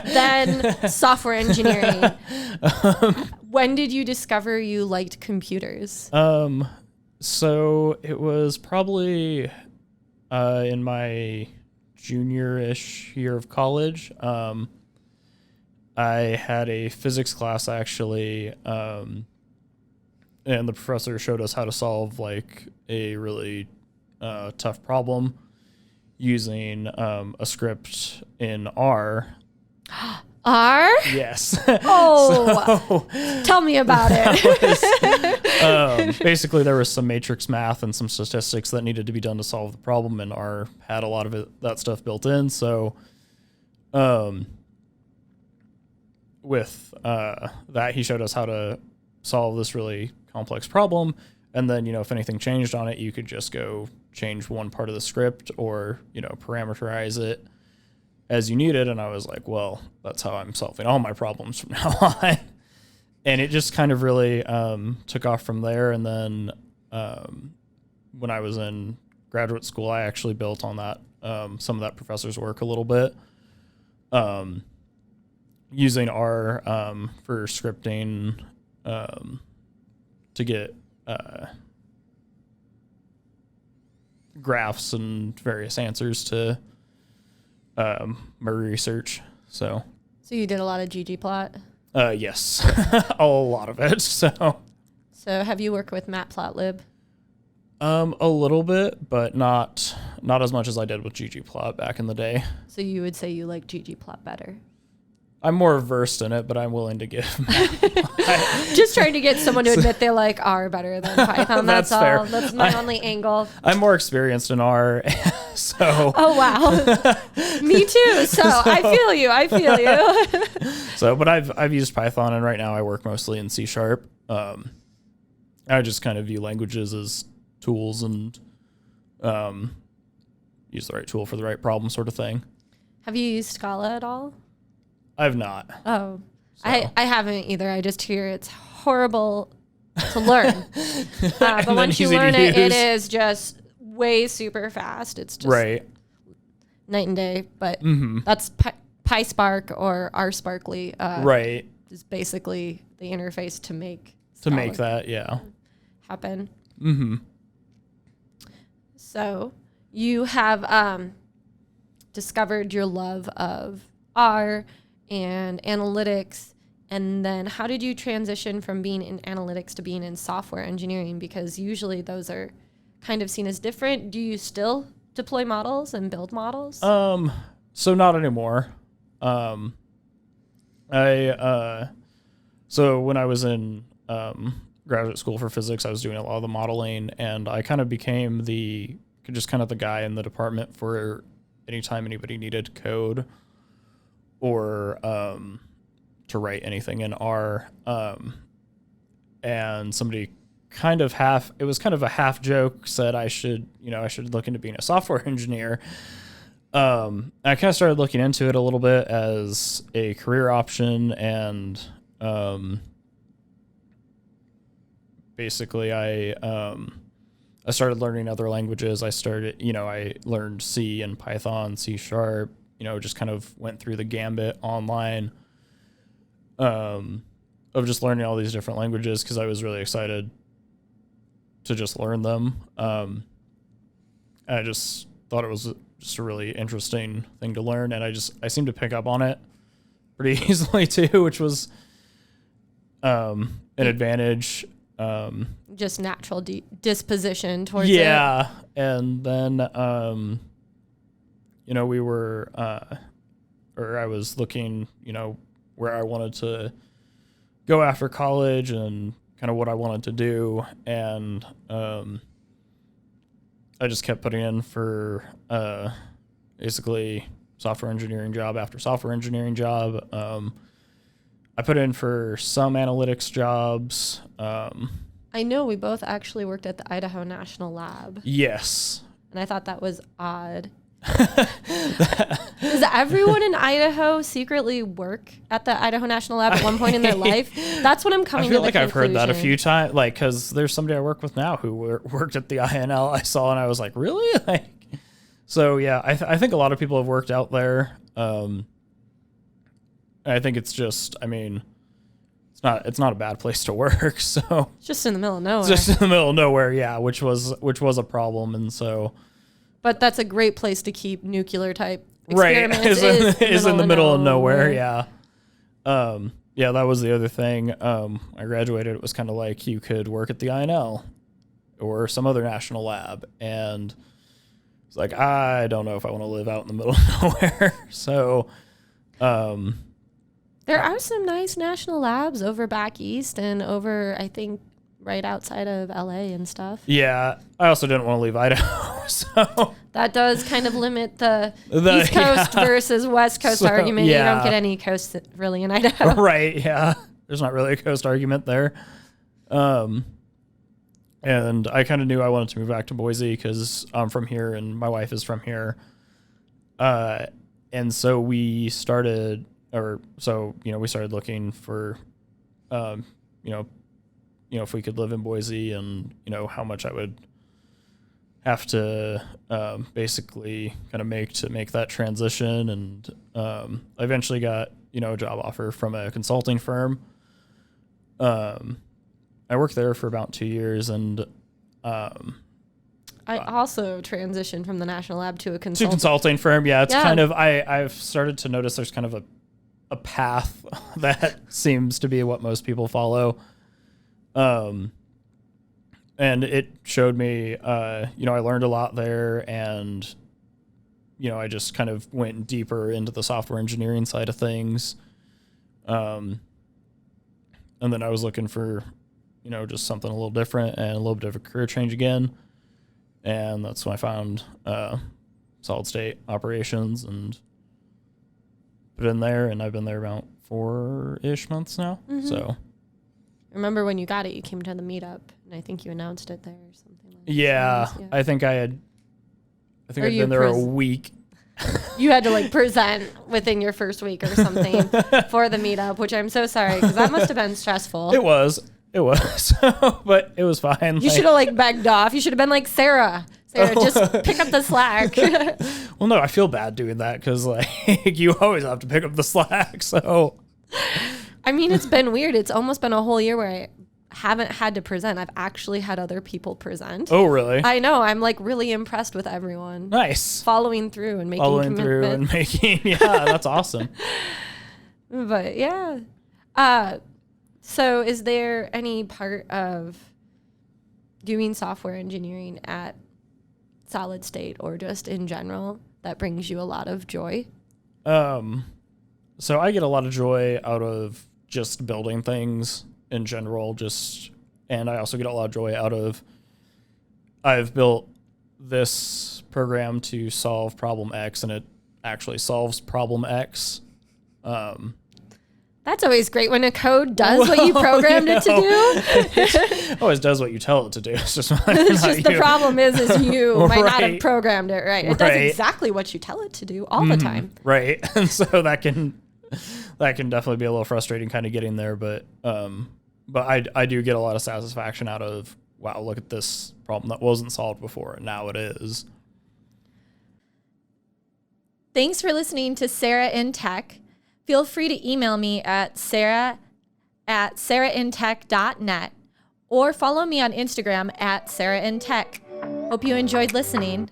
then software engineering. When did you discover you liked computers? So it was probably in my junior-ish year of college. I had a physics class actually, and the professor showed us how to solve like a really tough problem using a script in R. R? Yes. Oh, tell me about it. Basically, there was some matrix math and some statistics that needed to be done to solve the problem, and R had a lot of that stuff built in. So, with that, he showed us how to solve this really complex problem. And then, if anything changed on it, you could just go change one part of the script or, parameterize it as you needed. And I was like, well, that's how I'm solving all my problems from now on. And it just kind of really took off from there. And then when I was in graduate school, I actually built on that, some of that professor's work a little bit. Using R for scripting to get graphs and various answers to my research. So you did a lot of ggplot? Yes, a lot of it. So have you worked with Matplotlib? A little bit, but not as much as I did with ggplot back in the day. So you would say you like ggplot better? I'm more versed in it, but I'm willing to give. Just trying to get someone to admit they like R better than Python. That's all. Fair. That's my only angle. I'm more experienced in R, so. Oh wow, me too. So I feel you. So, but I've used Python, and right now I work mostly in C#. I just kind of view languages as tools and use the right tool for the right problem, sort of thing. Have you used Scala at all? I've not. Oh, so. I haven't either. I just hear it's horrible to learn. But once you learn it, it is just way super fast. It's just night and day. But that's PySpark or RSparkly. Right. Is basically the interface to make that, happen. Mm-hmm. So you have discovered your love of R and analytics, and then how did you transition from being in analytics to being in software engineering? Because usually those are kind of seen as different. Do you still deploy models and build models? So not anymore. So when I was in graduate school for physics, I was doing a lot of the modeling, and I kind of became the guy in the department for anytime anybody needed code or to write anything in R. And somebody it was kind of a half joke, said I should look into being a software engineer. I kind of started looking into it a little bit as a career option, and basically I started learning other languages. I learned C and Python, C#, just kind of went through the gambit online of just learning all these different languages because I was really excited to just learn them. I just thought it was just a really interesting thing to learn, and I seemed to pick up on it pretty easily too, which was an advantage. Just natural disposition towards it. Yeah, and then we were I was looking, where I wanted to go after college and kind of what I wanted to do, and I just kept putting in for basically software engineering job after software engineering job. I put in for some analytics jobs. I know we both actually worked at the Idaho National Lab. Yes. And I thought that was odd. Does everyone in Idaho secretly work at the Idaho National Lab at one point in their life? That's what I'm coming to the conclusion. I feel like I've heard that a few times, because there's somebody I work with now who worked at the INL I saw, and I was like, really? So yeah, I think a lot of people have worked out there. I think it's just, I mean, it's not a bad place to work. So It's just in the middle of nowhere. just in the middle of nowhere, yeah, which was a problem, and so. But that's a great place to keep nuclear type Right, experiments. is in the middle of nowhere, yeah. Yeah, that was the other thing. I graduated. It was kind of like you could work at the INL or some other national lab, and it's like I don't know if I want to live out in the middle of nowhere. So, There are some nice national labs over back east and over, I think, right outside of LA and stuff. yeah, I also didn't want to leave Idaho, so That does kind of limit the East Coast versus West Coast argument. yeah. You don't get any coast really in Idaho. Right, yeah. There's not really a coast argument there. And I kind of knew I wanted to move back to Boise because I'm from here and my wife is from here. And so we started, we started looking for, if we could live in Boise and, how much I would have to basically kind of make that transition. And I eventually got, a job offer from a consulting firm. I worked there for about 2 years, and I also transitioned from the national lab to a consulting firm. Yeah, it's kind of I've started to notice there's kind of a path that seems to be what most people follow. And it showed me, I learned a lot there, and I just kind of went deeper into the software engineering side of things. And then I was looking for just something a little different and a little bit of a career change again. And that's when I found solid state operations and put it in there. And I've been there about 4-ish months now. Mm-hmm. So remember when you got it, you came to the meetup, and I think you announced it there or something like that. Yeah. I think I'd been there a week. You had to present within your first week or something for the meetup, which I'm so sorry, because that must have been stressful. It was, but it was fine. You should have begged off. You should have been like, Sarah, just pick up the slack. Well, no, I feel bad doing that because you always have to pick up the slack. So, I mean, it's been weird. It's almost been a whole year where I haven't had to present. I've actually had other people present. Oh, really? I know. I'm really impressed with everyone. Nice. Following through and making commitment. Yeah, that's awesome. But yeah. So is there any part of doing software engineering at Solid State or just in general that brings you a lot of joy? So I get a lot of joy out of just building things in general, and I also get a lot of joy out of I've built this program to solve problem X, and it actually solves problem X. That's always great when a code does what you programmed it to do. It always does what you tell it to do. It's just, the problem is you might not have programmed it right. It does exactly what you tell it to do all the time. Right. And so that can definitely be a little frustrating kind of getting there, but I do get a lot of satisfaction out of, wow, look at this problem that wasn't solved before and now it is. Thanks for listening to Sarah in Tech. Feel free to email me at sarah@sarahintech.net or follow me on Instagram @sarahintech. Hope you enjoyed listening.